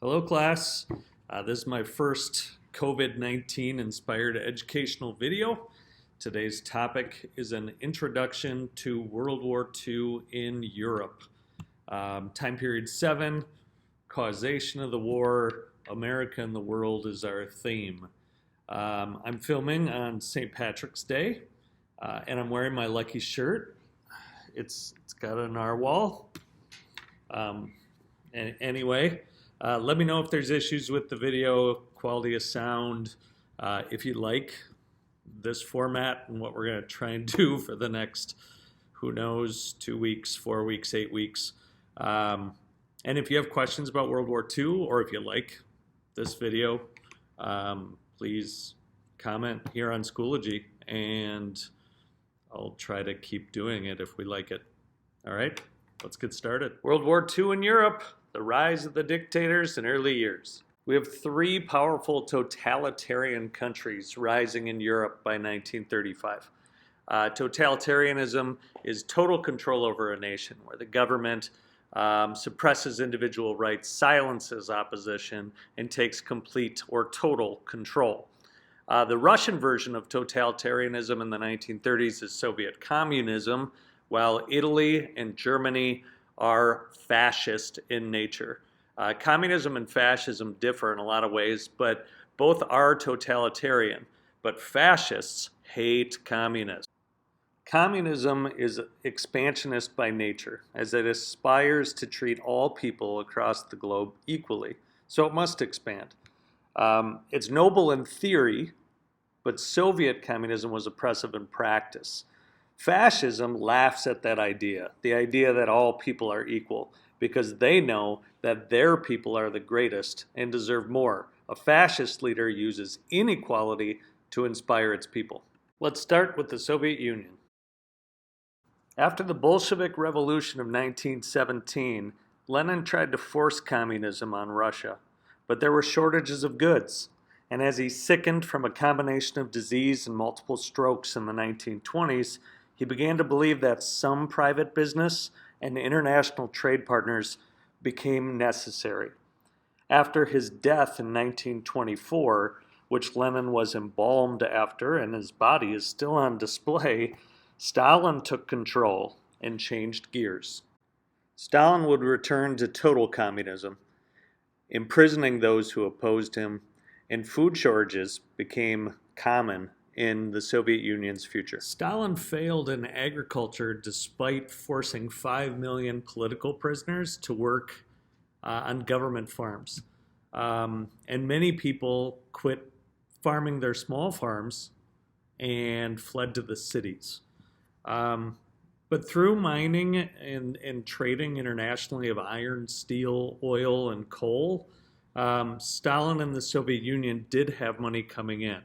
Hello, class. This is my first COVID-19 inspired educational video. Today's topic is an introduction to World War II in Europe. Time period 7, causation of the war, America and the world is our theme. I'm filming on St. Patrick's Day, and I'm wearing my lucky shirt. It's got a narwhal. Anyway. Let me know if there's issues with the video, quality of sound, if you like this format and what we're going to try and do for the next, who knows, 2 weeks, 4 weeks, 8 weeks. And if you have questions about World War II, or if you like this video, please comment here on Schoology, and I'll try to keep doing it if we like it. All right, let's get started. World War II in Europe. The rise of the dictators in early years. We have 3 powerful totalitarian countries rising in Europe by 1935. Totalitarianism is total control over a nation, where the government suppresses individual rights, silences opposition, and takes complete or total control. The Russian version of totalitarianism in the 1930s is Soviet communism, while Italy and Germany are fascist in nature. Communism and fascism differ in a lot of ways, but both are totalitarian. But fascists hate communists. Communism is expansionist by nature, as it aspires to treat all people across the globe equally, so it must expand. It's noble in theory, but Soviet communism was oppressive in practice. Fascism laughs at that idea, the idea that all people are equal, because they know that their people are the greatest and deserve more. A fascist leader uses inequality to inspire its people. Let's start with the Soviet Union. After the Bolshevik Revolution of 1917, Lenin tried to force communism on Russia, but there were shortages of goods, and as he sickened from a combination of disease and multiple strokes in the 1920s, he began to believe that some private business and international trade partners became necessary. After his death in 1924, which Lenin was embalmed after and his body is still on display, Stalin took control and changed gears. Stalin would return to total communism, imprisoning those who opposed him, and food shortages became common in the Soviet Union's future. Stalin failed in agriculture despite forcing 5 million political prisoners to work on government farms. And many people quit farming their small farms and fled to the cities. But through mining and trading internationally of iron, steel, oil, and coal, Stalin and the Soviet Union did have money coming in.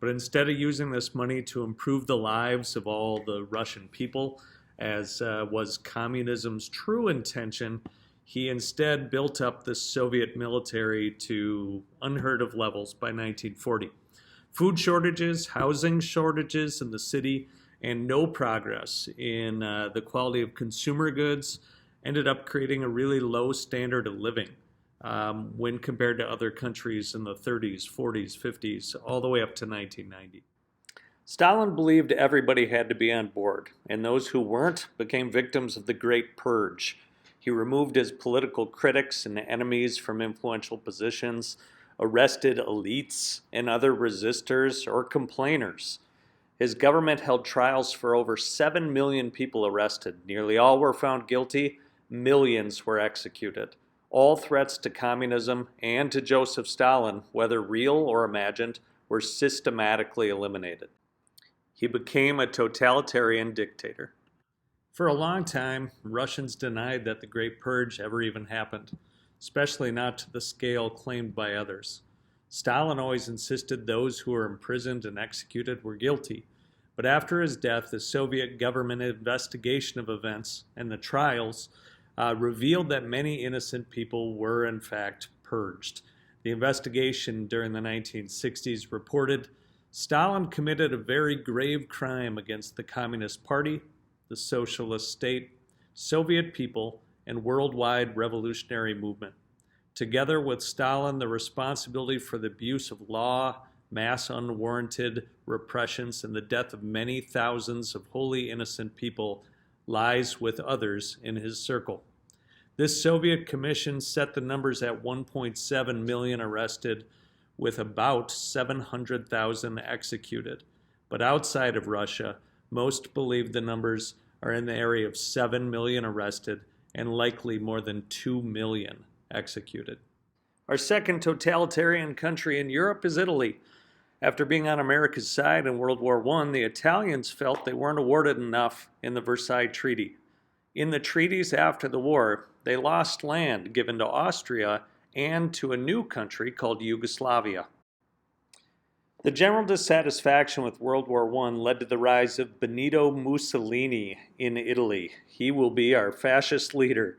But instead of using this money to improve the lives of all the Russian people, as was communism's true intention, he instead built up the Soviet military to unheard of levels by 1940. Food shortages, housing shortages in the city, and no progress in the quality of consumer goods ended up creating a really low standard of living when compared to other countries in the 30s, 40s, 50s, all the way up to 1990. Stalin believed everybody had to be on board, and those who weren't became victims of the Great Purge. He removed his political critics and enemies from influential positions, arrested elites and other resistors or complainers. His government held trials for over 7 million people arrested. Nearly all were found guilty. Millions were executed. All threats to communism and to Joseph Stalin, whether real or imagined, were systematically eliminated. He became a totalitarian dictator. For a long time, Russians denied that the Great Purge ever even happened, especially not to the scale claimed by others. Stalin always insisted those who were imprisoned and executed were guilty. But after his death, the Soviet government investigation of events and the trials revealed that many innocent people were in fact purged. The investigation during the 1960s reported Stalin committed a very grave crime against the Communist Party, the Socialist State, Soviet people, and worldwide revolutionary movement. together with Stalin, the responsibility for the abuse of law, mass unwarranted repressions, and the death of many thousands of wholly innocent people lies with others in his circle. This Soviet commission set the numbers at 1.7 million arrested, with about 700,000 executed. But outside of Russia, most believe the numbers are in the area of 7 million arrested and likely more than 2 million executed. Our second totalitarian country in Europe is Italy. After being on America's side in World War I, the Italians felt they weren't awarded enough in the Versailles Treaty. In the treaties after the war, they lost land given to Austria and to a new country called Yugoslavia. The general dissatisfaction with World War I led to the rise of Benito Mussolini in Italy. He will be our fascist leader.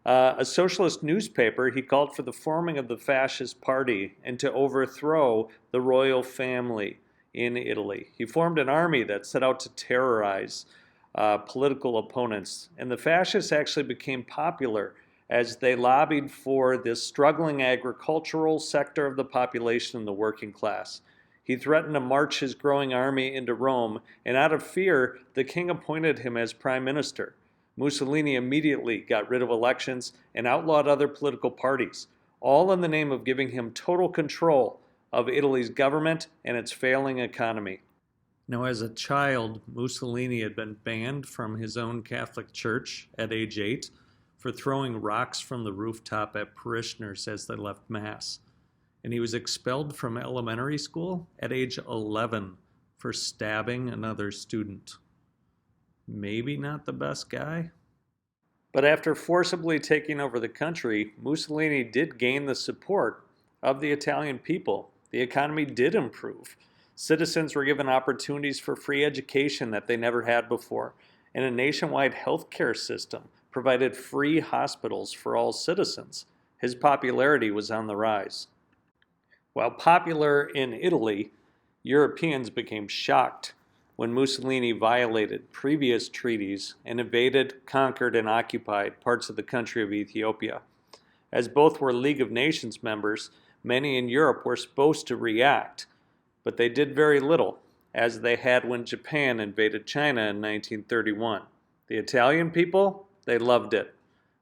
A socialist newspaper, he called for the forming of the fascist party and to overthrow the royal family in Italy. He formed an army that set out to terrorize political opponents, and the fascists actually became popular as they lobbied for this struggling agricultural sector of the population and the working class. He threatened to march his growing army into Rome, and out of fear, the king appointed him as prime minister. Mussolini immediately got rid of elections and outlawed other political parties, all in the name of giving him total control of Italy's government and its failing economy. Now, as a child, Mussolini had been banned from his own Catholic church at age 8 for throwing rocks from the rooftop at parishioners as they left Mass. And he was expelled from elementary school at age 11 for stabbing another student. Maybe not the best guy. But after forcibly taking over the country, Mussolini did gain the support of the Italian people. The economy did improve. Citizens were given opportunities for free education that they never had before, and a nationwide healthcare system provided free hospitals for all citizens. His popularity was on the rise. While popular in Italy, Europeans became shocked when Mussolini violated previous treaties and invaded, conquered, and occupied parts of the country of Ethiopia. As both were League of Nations members, many in Europe were supposed to react, but they did very little, as they had when Japan invaded China in 1931. The Italian people, they loved it.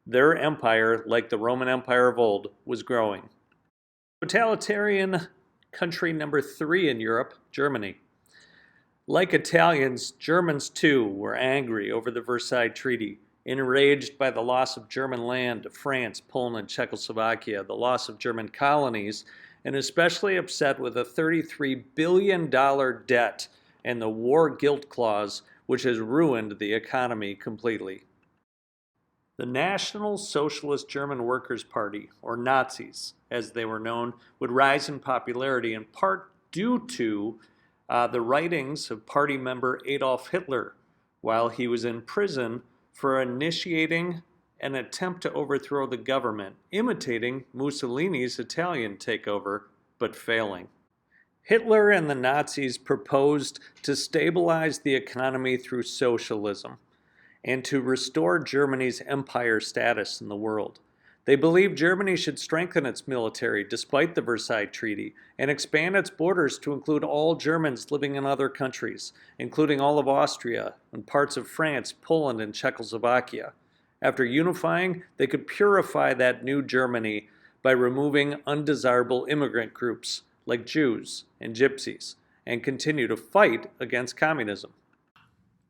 Their empire, like the Roman Empire of old, was growing. Totalitarian country number 3 in Europe, Germany. Like Italians, Germans too were angry over the Versailles Treaty, enraged by the loss of German land to France, Poland, and Czechoslovakia, the loss of German colonies, and especially upset with a $33 billion debt and the war guilt clause, which has ruined the economy completely. The National Socialist German Workers' Party, or Nazis as they were known, would rise in popularity in part due to the writings of party member Adolf Hitler while he was in prison for initiating an attempt to overthrow the government, imitating Mussolini's Italian takeover, but failing. Hitler and the Nazis proposed to stabilize the economy through socialism and to restore Germany's empire status in the world. They believed Germany should strengthen its military despite the Versailles Treaty and expand its borders to include all Germans living in other countries, including all of Austria and parts of France, Poland, and Czechoslovakia. After unifying, they could purify that new Germany by removing undesirable immigrant groups like Jews and Gypsies and continue to fight against communism.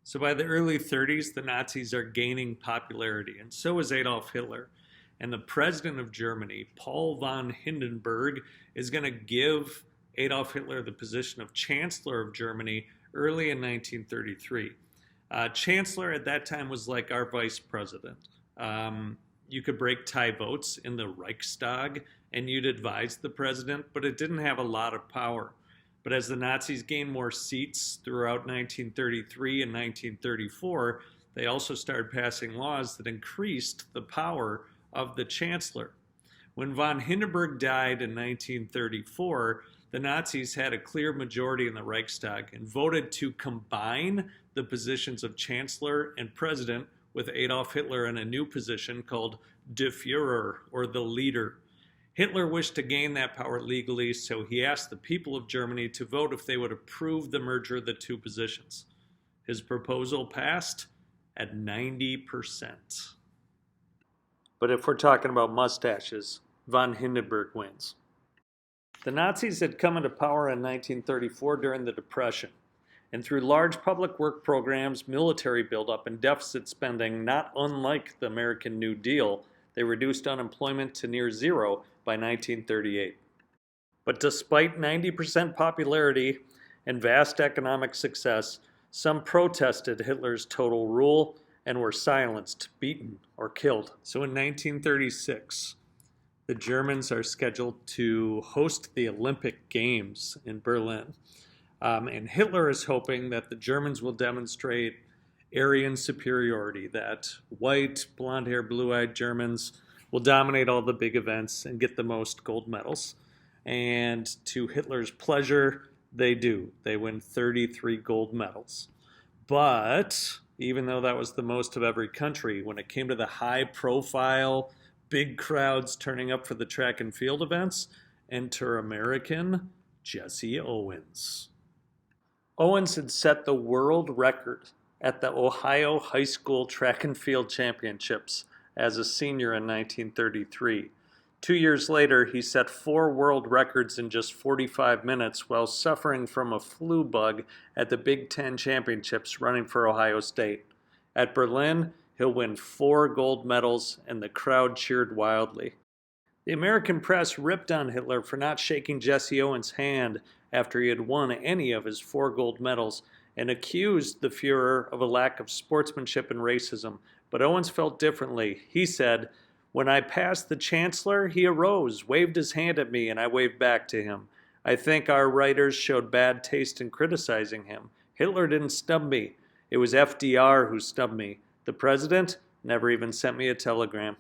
So by the early 30s, the Nazis are gaining popularity, and so is Adolf Hitler. And the president of Germany, Paul von Hindenburg, is going to give Adolf Hitler the position of Chancellor of Germany early in 1933. Chancellor at that time was like our vice president. You could break tie votes in the Reichstag and you'd advise the president, but it didn't have a lot of power. But as the Nazis gained more seats throughout 1933 and 1934, they also started passing laws that increased the power of the chancellor. When von Hindenburg died in 1934, the Nazis had a clear majority in the Reichstag and voted to combine the positions of chancellor and president with Adolf Hitler in a new position called Der Führer, or the leader. Hitler wished to gain that power legally, so he asked the people of Germany to vote if they would approve the merger of the two positions. His proposal passed at 90%. But if we're talking about mustaches, von Hindenburg wins. The Nazis had come into power in 1934 during the Depression, and through large public work programs, military buildup, and deficit spending not unlike the American New Deal, they reduced unemployment to near zero by 1938. But despite 90% popularity and vast economic success, some protested Hitler's total rule and were silenced, beaten, or killed. So in 1936, the Germans are scheduled to host the Olympic Games in Berlin. And Hitler is hoping that the Germans will demonstrate Aryan superiority, that white, blonde-haired, blue-eyed Germans will dominate all the big events and get the most gold medals. And to Hitler's pleasure, they do. They win 33 gold medals. But even though that was the most of every country, when it came to the high-profile, big crowds turning up for the track and field events, enter American Jesse Owens. Owens had set the world record at the Ohio High School Track and Field Championships as a senior in 1933. 2 years later, he set 4 world records in just 45 minutes while suffering from a flu bug at the Big Ten Championships running for Ohio State. At Berlin, he'll win 4 gold medals, and the crowd cheered wildly. The American press ripped on Hitler for not shaking Jesse Owens' hand after he had won any of his 4 gold medals, and accused the Fuhrer of a lack of sportsmanship and racism. But Owens felt differently. He said, "When I passed the chancellor, he arose, waved his hand at me, and I waved back to him. I think our writers showed bad taste in criticizing him. Hitler didn't snub me. It was FDR who snubbed me. The president never even sent me a telegram."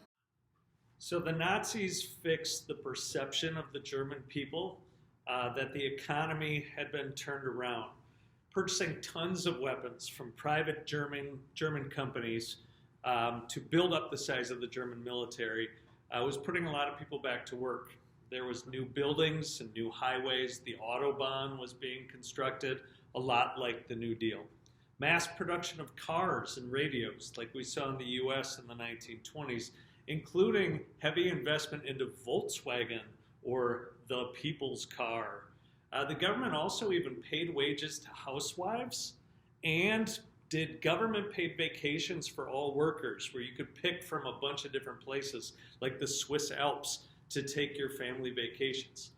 So the Nazis fixed the perception of the German people that the economy had been turned around, purchasing tons of weapons from private German companies to build up the size of the German military, was putting a lot of people back to work. There was new buildings and new highways. The Autobahn was being constructed, a lot like the New Deal. Mass production of cars and radios, like we saw in the US in the 1920s, including heavy investment into Volkswagen, or the people's car. The government also even paid wages to housewives and did government-paid vacations for all workers, where you could pick from a bunch of different places, like the Swiss Alps, to take your family vacations.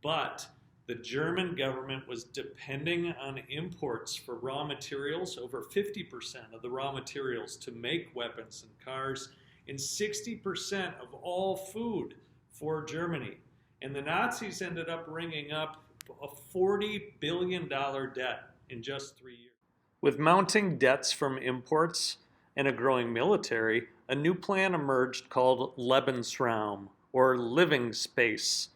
But the German government was depending on imports for raw materials, over 50% of the raw materials to make weapons and cars, and 60% of all food for Germany. And the Nazis ended up ringing up a $40 billion debt in just 3 years. With mounting debts from imports and a growing military, a new plan emerged called Lebensraum, or living space.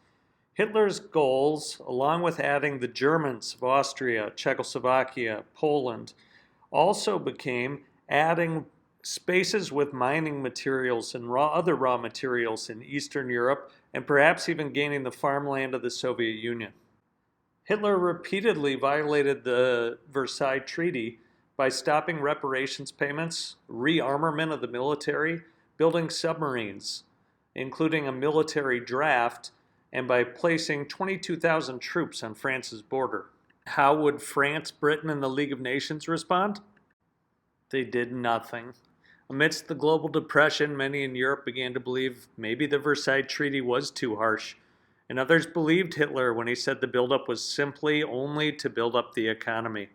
Hitler's goals, along with adding the Germans of Austria, Czechoslovakia, Poland, also became adding spaces with mining materials and other raw materials in Eastern Europe, and perhaps even gaining the farmland of the Soviet Union. Hitler repeatedly violated the Versailles Treaty by stopping reparations payments, rearmament of the military, building submarines, including a military draft, and by placing 22,000 troops on France's border. How would France, Britain, and the League of Nations respond? They did nothing. Amidst the global depression, many in Europe began to believe maybe the Versailles Treaty was too harsh, and others believed Hitler when he said the buildup was simply only to build up the economy.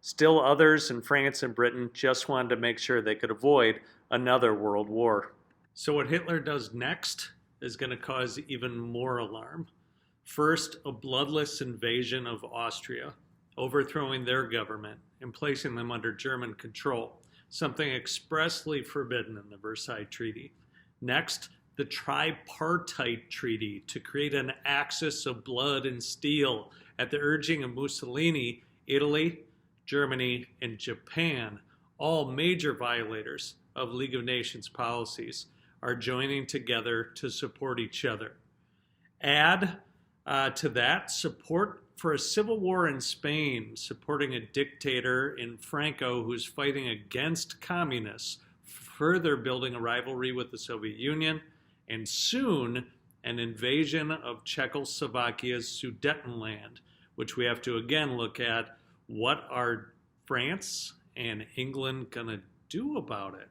Still others in France and Britain just wanted to make sure they could avoid another world war. So what Hitler does next is going to cause even more alarm. First, a bloodless invasion of Austria, overthrowing their government and placing them under German control, something expressly forbidden in the Versailles Treaty. Next, the tripartite treaty to create an axis of blood and steel at the urging of Mussolini, Italy, Germany, and Japan, all major violators of League of Nations policies, are joining together to support each other. Add to that support for a civil war in Spain, supporting a dictator in Franco who's fighting against communists, further building a rivalry with the Soviet Union, and soon an invasion of Czechoslovakia's Sudetenland, which we have to again look at. What are France and England going to do about it?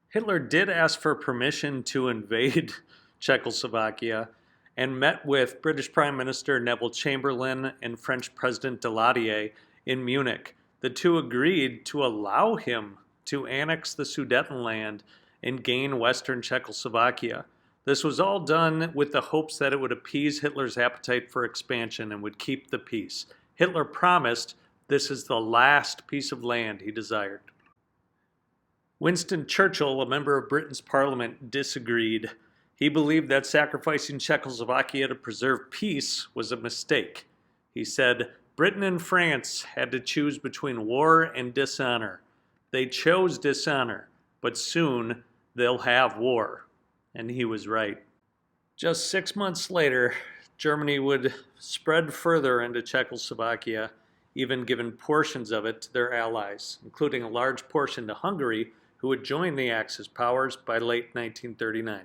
Hitler did ask for permission to invade Czechoslovakia and met with British Prime Minister Neville Chamberlain and French President Daladier in Munich. The two agreed to allow him to annex the Sudetenland and gain Western Czechoslovakia. This was all done with the hopes that it would appease Hitler's appetite for expansion and would keep the peace. Hitler promised this is the last piece of land he desired. Winston Churchill, a member of Britain's parliament, disagreed. He believed that sacrificing Czechoslovakia to preserve peace was a mistake. He said Britain and France had to choose between war and dishonor. They chose dishonor, but soon they'll have war. And he was right. Just 6 months later, Germany would spread further into Czechoslovakia, even giving portions of it to their allies, including a large portion to Hungary, who would join the Axis powers by late 1939.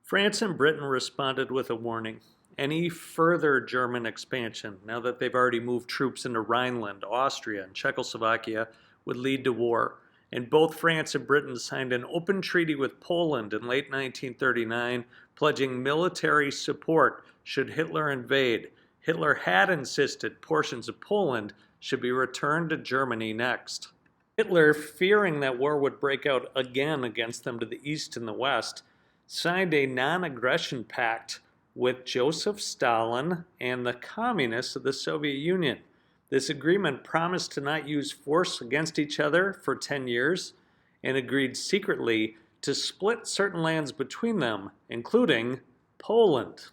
France and Britain responded with a warning. Any further German expansion, now that they've already moved troops into Rhineland, Austria, and Czechoslovakia, would lead to war. And both France and Britain signed an open treaty with Poland in late 1939, pledging military support should Hitler invade. Hitler had insisted portions of Poland should be returned to Germany next. Hitler, fearing that war would break out again against them to the east and the west, signed a non-aggression pact with Joseph Stalin and the communists of the Soviet Union. This agreement promised to not use force against each other for 10 years and agreed secretly to split certain lands between them, including Poland.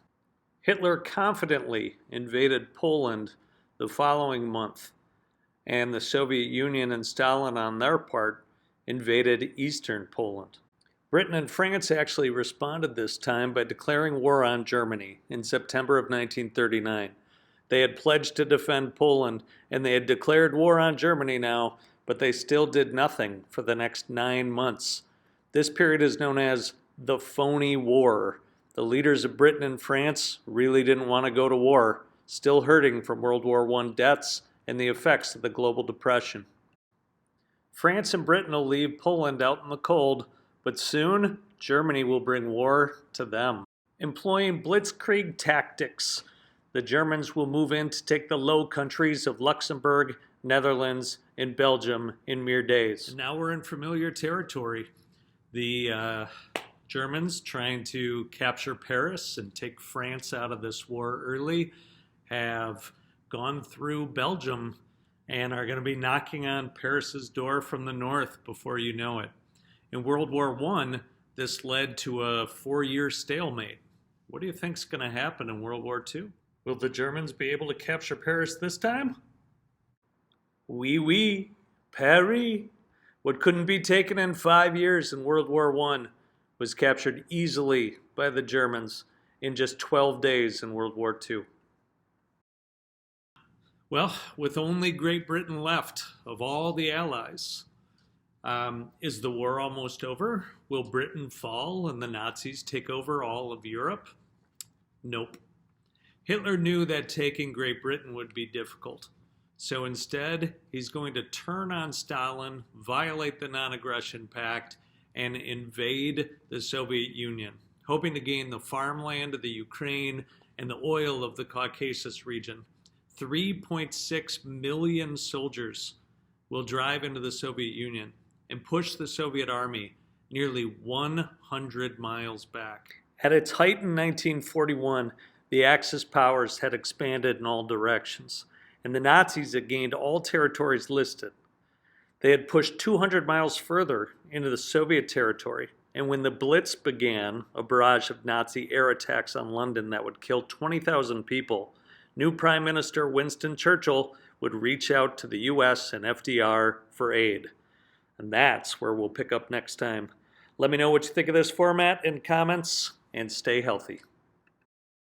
Hitler confidently invaded Poland the following month, and the Soviet Union and Stalin, on their part, invaded eastern Poland. Britain and France actually responded this time by declaring war on Germany in September of 1939. They had pledged to defend Poland, and they had declared war on Germany now, but they still did nothing for the next 9 months. This period is known as the Phoney War. The leaders of Britain and France really didn't want to go to war, still hurting from World War I deaths and the effects of the global depression. France and Britain will leave Poland out in the cold, but soon Germany will bring war to them. Employing blitzkrieg tactics, the Germans will move in to take the Low Countries of Luxembourg, Netherlands, and Belgium in mere days. And now we're in familiar territory. The Germans, trying to capture Paris and take France out of this war early, have gone through Belgium and are going to be knocking on Paris's door from the north before you know it. In World War I, this led to a 4-year stalemate. What do you think is going to happen in World War II? Will the Germans be able to capture Paris this time? Oui, oui, Paris. What couldn't be taken in 5 years in World War I was captured easily by the Germans in just 12 days in World War II. Well, with only Great Britain left of all the Allies, is the war almost over? Will Britain fall and the Nazis take over all of Europe? Nope. Hitler knew that taking Great Britain would be difficult. So instead, he's going to turn on Stalin, violate the non-aggression pact, and invade the Soviet Union, hoping to gain the farmland of the Ukraine and the oil of the Caucasus region. 3.6 million soldiers will drive into the Soviet Union and push the Soviet army nearly 100 miles back. At its height in 1941, the Axis powers had expanded in all directions, and the Nazis had gained all territories listed. They had pushed 200 miles further into the Soviet territory, and when the Blitz began, a barrage of Nazi air attacks on London that would kill 20,000 people, new Prime Minister Winston Churchill would reach out to the US and FDR for aid. And that's where we'll pick up next time. Let me know what you think of this format in comments, and stay healthy.